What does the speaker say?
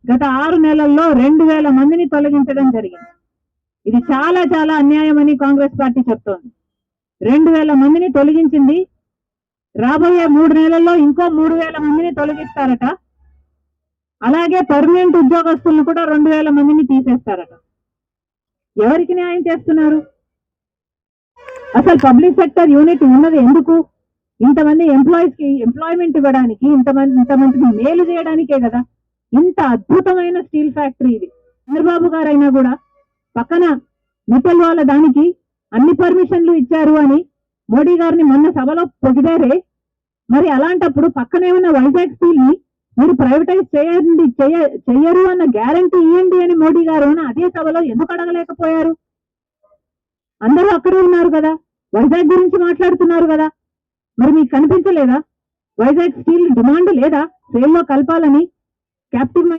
గత 6 నెలల్లో 2000 మందిని తొలగించడం జరిగింది. ఇది చాలా చాలా అన్యాయమని కాంగ్రెస్ పార్టీ చెప్తోంది. 2000 మందిని తొలగించింది. రాబోయే 3 నెలల్లో ఇంకో 3000 మందిని తొలగిస్తారట. అలాగే పర్మనెంట్ ఉద్యోగస్తులను కూడా 2000 మందిని తీసేస్తారట. ఎవరికి న్యాయం చేస్తున్నారు? అసలు పబ్లిక్ సెక్టర్ యూనిట్ ఉన్నది ఎందుకు? ఇంతమంది ఎంప్లాయీస్ కి ఎంప్లాయ్మెంట్ ఇవ్వడానికి, ఇంతమందికి మేలు చేయడానికే కదా. ఇంత అద్భుతమైన స్టీల్ ఫ్యాక్టరీ ఇది. చంద్రబాబు గారైనా కూడా పక్కన మిట్టల్ వాళ్ళ దానికి అన్ని పర్మిషన్లు ఇచ్చారు అని మోడీ గారిని మొన్న సభలో పొగిడారే. మరి అలాంటప్పుడు పక్కనే ఉన్న వైజాగ్ స్టీల్ ని మీరు ప్రైవేటైజ్ చెయ్యరు అన్న గ్యారంటీ ఇవ్వండి అని మోడీ గారు అదే సభలో ఎందుకు అడగలేకపోయారు? అందరూ అక్కడే ఉన్నారు కదా, వైజాగ్ గురించి మాట్లాడుతున్నారు కదా. మరి మీకు కనిపించలేదా వైజాగ్ స్టీల్ డిమాండ్ లేదా సేల్లో కలపాలని? క్యాప్టివ్